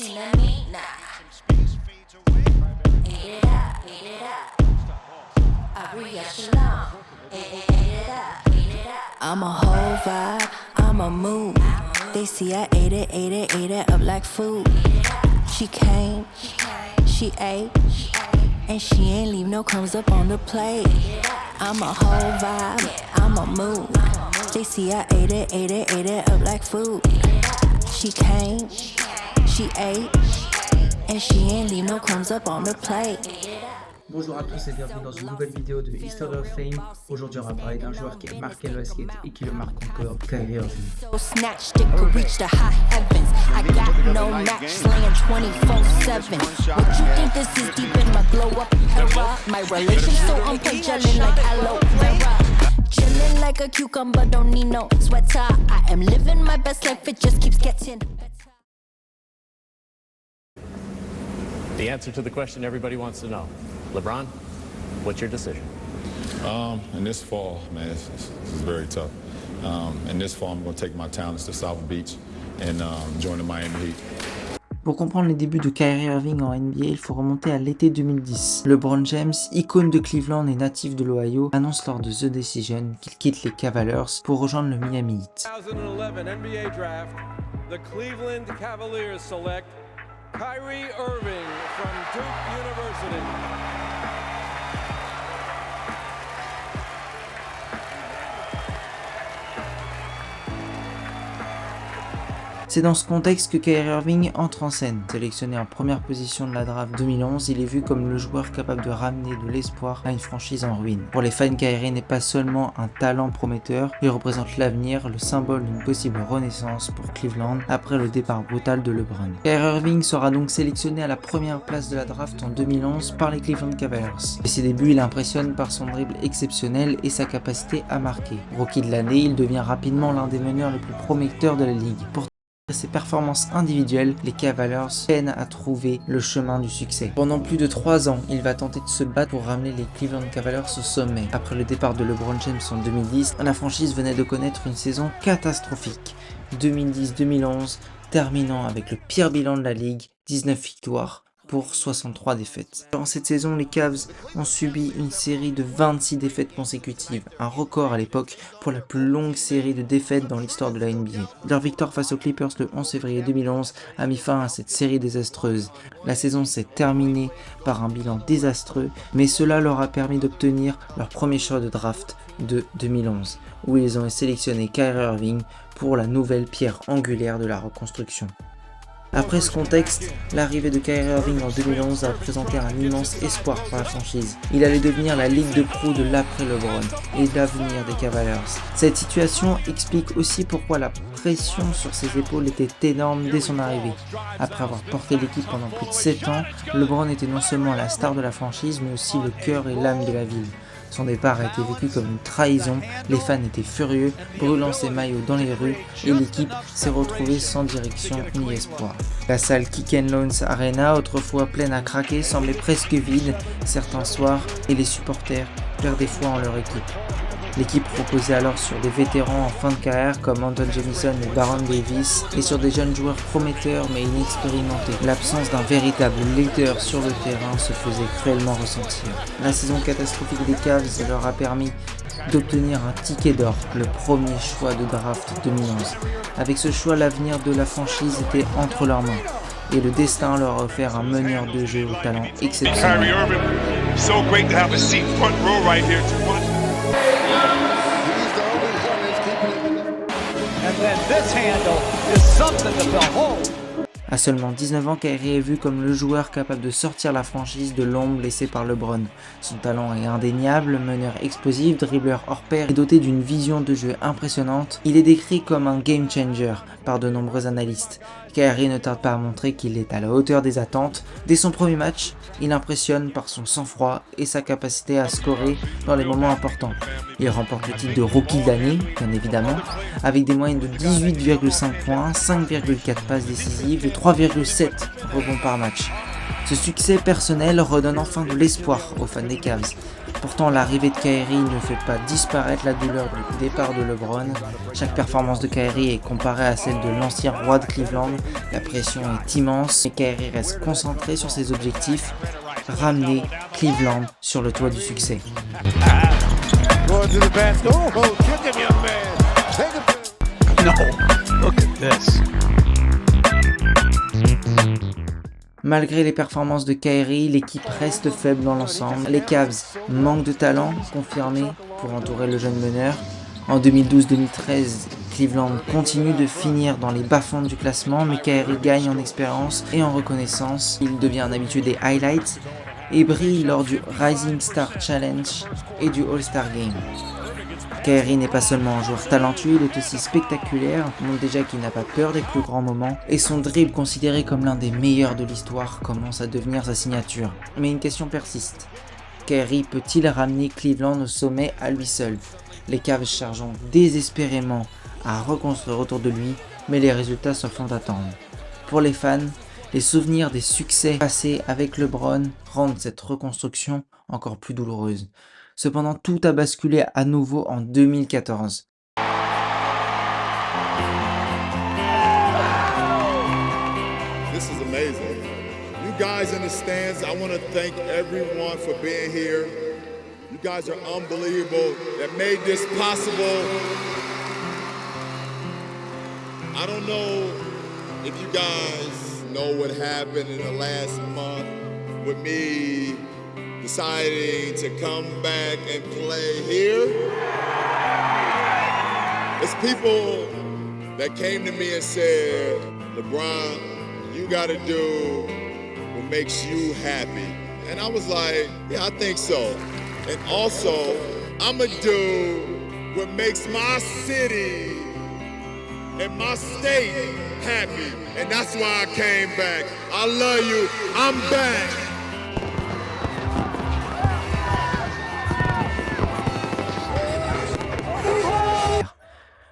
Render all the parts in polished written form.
I'm a whole vibe, I'm a mood. They see I ate it up like food. She came, she ate, and she ain't leave no crumbs up on the plate. I'm a whole vibe, I'm a mood. They see I ate it up like food. She came, she ate, and she ain't leave no crumbs up on the plate. Bonjour à tous et bienvenue dans une nouvelle vidéo de History of Fame. Aujourd'hui on va parler d'un joueur qui a marqué le basket et qui le marque encore, Kyrie Irving. Chillin' like a cucumber, don't need no sweater. I am living my best life, it just keeps getting better. The answer to the question everybody wants to know. LeBron, what's your decision? In this fall, man, this is very tough. In this fall, I'm going to take my talents to South Beach and join the Miami Heat. Pour comprendre les débuts de Kyrie Irving en NBA, il faut remonter à l'été 2010. LeBron James, icône de Cleveland et natif de l'Ohio, annonce lors de The Decision qu'il quitte les Cavaliers pour rejoindre le Miami Heat. 2011 NBA Draft, the Cleveland Cavaliers select Kyrie Irving from Duke University. C'est dans ce contexte que Kyrie Irving entre en scène. Sélectionné en première position de la draft 2011, il est vu comme le joueur capable de ramener de l'espoir à une franchise en ruine. Pour les fans, Kyrie n'est pas seulement un talent prometteur, il représente l'avenir, le symbole d'une possible renaissance pour Cleveland après le départ brutal de LeBron. Kyrie Irving sera donc sélectionné à la première place de la draft en 2011 par les Cleveland Cavaliers. À ses débuts, il impressionne par son dribble exceptionnel et sa capacité à marquer. Rookie de l'année, il devient rapidement l'un des meneurs les plus prometteurs de la ligue. Ses performances individuelles, les Cavaliers peinent à trouver le chemin du succès. Pendant plus de 3 ans, il va tenter de se battre pour ramener les Cleveland Cavaliers au sommet. Après le départ de LeBron James en 2010, la franchise venait de connaître une saison catastrophique. 2010-2011, terminant avec le pire bilan de la ligue, 19 victoires pour 63 défaites. Durant cette saison, les Cavs ont subi une série de 26 défaites consécutives, un record à l'époque pour la plus longue série de défaites dans l'histoire de la NBA. Leur victoire face aux Clippers le 11 février 2011 a mis fin à cette série désastreuse. La saison s'est terminée par un bilan désastreux, mais cela leur a permis d'obtenir leur premier choix de draft de 2011, où ils ont sélectionné Kyrie Irving pour la nouvelle pierre angulaire de la reconstruction. Après ce contexte, l'arrivée de Kyrie Irving en 2011 a représenté un immense espoir pour la franchise. Il allait devenir la ligue de pro de l'après LeBron et l'avenir des Cavaliers. Cette situation explique aussi pourquoi la pression sur ses épaules était énorme dès son arrivée. Après avoir porté l'équipe pendant plus de 7 ans, LeBron était non seulement la star de la franchise mais aussi le cœur et l'âme de la ville. Son départ a été vécu comme une trahison, les fans étaient furieux, brûlant ses maillots dans les rues et l'équipe s'est retrouvée sans direction ni espoir. La salle Quicken Loans Arena, autrefois pleine à craquer, semblait presque vide certains soirs et les supporters perdaient foi en leur équipe. L'équipe reposait alors sur des vétérans en fin de carrière comme Anton Jamison et Baron Davis et sur des jeunes joueurs prometteurs mais inexpérimentés. L'absence d'un véritable leader sur le terrain se faisait cruellement ressentir. La saison catastrophique des Cavs leur a permis d'obtenir un ticket d'or, le premier choix de draft 2011. Avec ce choix, l'avenir de la franchise était entre leurs mains et le destin leur a offert un meneur de jeu au talent exceptionnel. À seulement 19 ans, Kyrie est vu comme le joueur capable de sortir la franchise de l'ombre laissée par LeBron. Son talent est indéniable, meneur explosif, dribbleur hors pair et doté d'une vision de jeu impressionnante. Il est décrit comme un game changer par de nombreux analystes. Kyrie ne tarde pas à montrer qu'il est à la hauteur des attentes. Dès son premier match, il impressionne par son sang-froid et sa capacité à scorer dans les moments importants. Il remporte le titre de Rookie de l'année, bien évidemment, avec des moyennes de 18,5 points, 5,4 passes décisives et 3,7 rebonds par match. Ce succès personnel redonne enfin de l'espoir aux fans des Cavs. Pourtant, l'arrivée de Kyrie ne fait pas disparaître la douleur du départ de LeBron. Chaque performance de Kyrie est comparée à celle de l'ancien roi de Cleveland. La pression est immense, mais Kyrie reste concentré sur ses objectifs, ramener Cleveland sur le toit du succès. Malgré les performances de Kyrie, l'équipe reste faible dans l'ensemble. Les Cavs manquent de talent confirmé pour entourer le jeune meneur. En 2012-2013, Cleveland continue de finir dans les bas-fonds du classement, mais Kyrie gagne en expérience et en reconnaissance. Il devient un habitué des highlights et brille lors du Rising Star Challenge et du All-Star Game. Kyrie n'est pas seulement un joueur talentueux, il est aussi spectaculaire, montre déjà qu'il n'a pas peur des plus grands moments, et son dribble considéré comme l'un des meilleurs de l'histoire commence à devenir sa signature. Mais une question persiste. Kyrie peut-il ramener Cleveland au sommet à lui seul? Les Cavs cherchent désespérément à reconstruire autour de lui, mais les résultats se font attendre. Pour les fans, les souvenirs des succès passés avec LeBron rendent cette reconstruction encore plus douloureuse. Cependant, tout a basculé à nouveau en 2014. This is amazing. You guys in the stands, I want to thank everyone for being here. You guys are unbelievable that made this possible. I don't know if you guys know what happened in the last month with me deciding to come back and play here. It's people that came to me and said, LeBron, you gotta do what makes you happy. And I was like, yeah, I think so. And also, I'ma do what makes my city and my state happy. And that's why I came back. I love you, I'm back.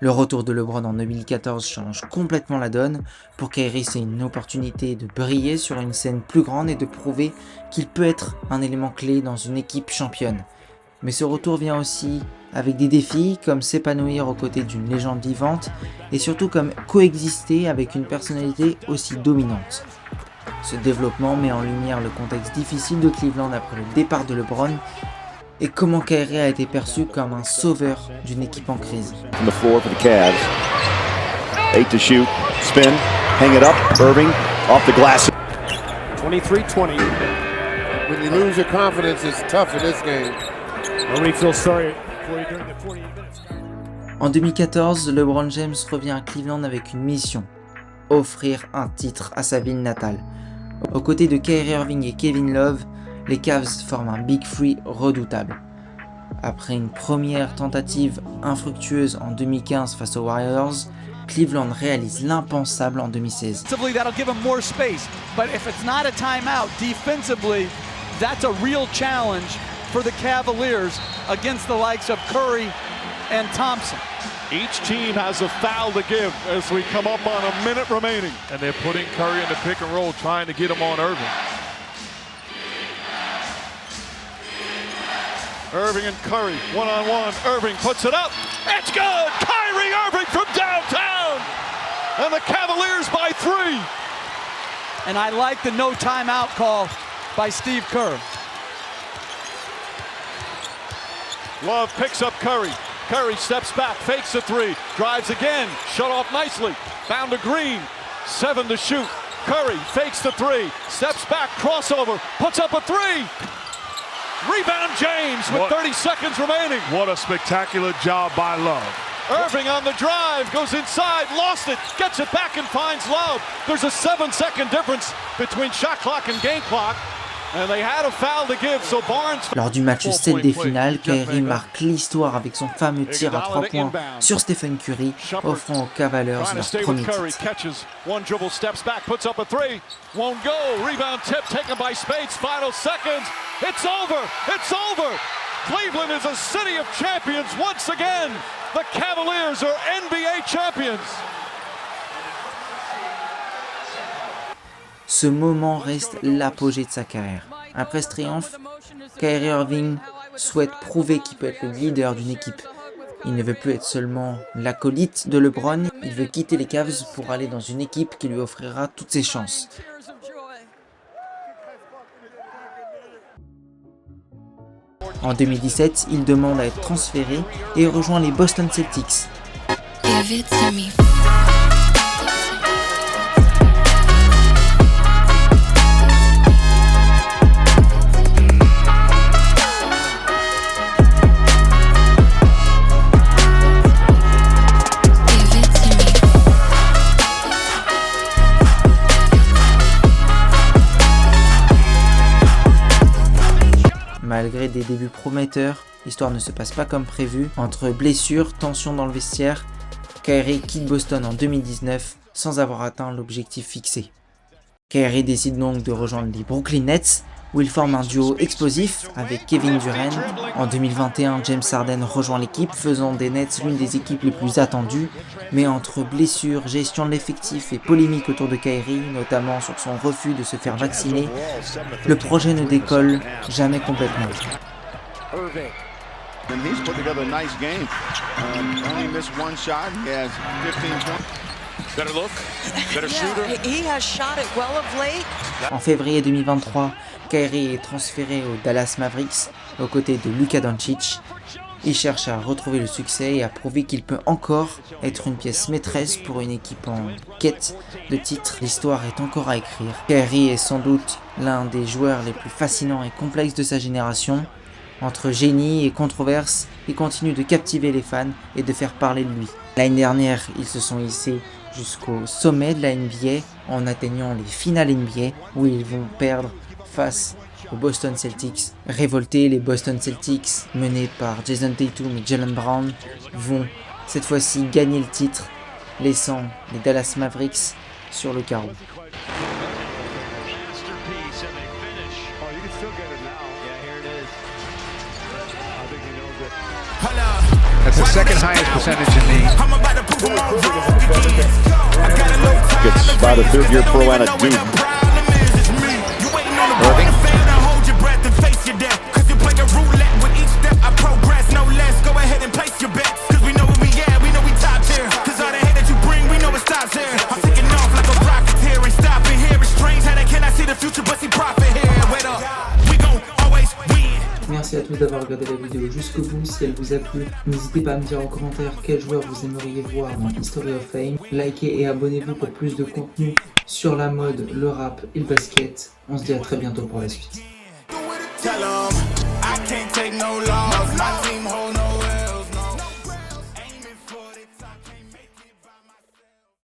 Le retour de LeBron en 2014 change complètement la donne. Pour Kyrie, c'est une opportunité de briller sur une scène plus grande et de prouver qu'il peut être un élément clé dans une équipe championne. Mais ce retour vient aussi avec des défis comme s'épanouir aux côtés d'une légende vivante et surtout comme coexister avec une personnalité aussi dominante. Ce développement met en lumière le contexte difficile de Cleveland après le départ de LeBron et comment Kyrie a été perçu comme un sauveur d'une équipe en crise. On the floor for the Cavs. 8 to shoot. Spin. Hang it up. Irving off the glass. 23-20. When you lose your confidence, it's tough in this game. Nobody feels sorry for you during the 48 minutes. En 2014, LeBron James revient à Cleveland avec une mission. Offrir un titre à sa ville natale. Aux côtés de Kyrie Irving et Kevin Love, les Cavs forment un Big Three redoutable. Après une première tentative infructueuse en 2015 face aux Warriors, Cleveland réalise l'impensable en 2016. That'll give them more space, but if it's not a timeout defensively, that's a real challenge for the Cavaliers against the likes of Curry and Thompson. Each team has a foul to give as we come up on a minute remaining. And they're putting Curry in the pick and roll, trying to get him on Irving. Irving and Curry, one-on-one. Irving puts it up. It's good! Kyrie Irving from downtown! And the Cavaliers by 3. And I like the no timeout call by Steve Kerr. Love picks up Curry. Curry steps back, fakes a 3, drives again, shut off nicely. Found to Green, 7 to shoot. Curry fakes the 3, steps back, crossover, puts up a 3. Rebound James with 30 seconds remaining. What a spectacular job by Love. Irving on the drive, goes inside, lost it, gets it back and finds Love. There's a 7-second difference between shot clock and game clock. And they had a foul to give, so Barnes... Lors du match 7 des finales, Kyrie marque l'histoire avec son fameux tir à 3 points sur Stephen Curry, offrant aux Cavaliers leur premier titre. One dribble, steps back, puts up a 3, won't go. Rebound tip taken by Spades, final seconds. It's over, it's over. Cleveland is a city of champions once again. The Cavaliers are NBA champions. Ce moment reste l'apogée de sa carrière. Après ce triomphe, Kyrie Irving souhaite prouver qu'il peut être le leader d'une équipe. Il ne veut plus être seulement l'acolyte de LeBron, il veut quitter les Cavs pour aller dans une équipe qui lui offrira toutes ses chances. En 2017, il demande à être transféré et rejoint les Boston Celtics. Give it to me. Malgré des débuts prometteurs, l'histoire ne se passe pas comme prévu. Entre blessures, tensions dans le vestiaire, Kyrie quitte Boston en 2019 sans avoir atteint l'objectif fixé. Kyrie décide donc de rejoindre les Brooklyn Nets où il forme un duo explosif avec Kevin Durant. En 2021, James Harden rejoint l'équipe, faisant des Nets l'une des équipes les plus attendues. Mais entre blessures, gestion de l'effectif et polémiques autour de Kyrie, notamment sur son refus de se faire vacciner, le projet ne décolle jamais complètement. En février 2023, Kyrie est transféré aux Dallas Mavericks aux côtés de Luka Doncic. Il cherche à retrouver le succès et à prouver qu'il peut encore être une pièce maîtresse pour une équipe en quête de titre. L'histoire est encore à écrire. Kyrie est sans doute l'un des joueurs les plus fascinants et complexes de sa génération. Entre génie et controverse, il continue de captiver les fans et de faire parler de lui. L'année dernière, ils se sont hissés jusqu'au sommet de la NBA en atteignant les finales NBA où ils vont perdre face aux Boston Celtics. Révoltés, les Boston Celtics, menés par Jason Tatum et Jaylen Brown, vont cette fois-ci gagner le titre, laissant les Dallas Mavericks sur le carreau. That's the second highest percentage in the... Gets by the third-year pro out of Duke. Irving. Merci à tous d'avoir regardé la vidéo jusqu'au bout. Si elle vous a plu, n'hésitez pas à me dire en commentaire quel joueur vous aimeriez voir dans History of Fame. Likez et abonnez-vous pour plus de contenu sur la mode, le rap et le basket. On se dit à très bientôt pour la suite.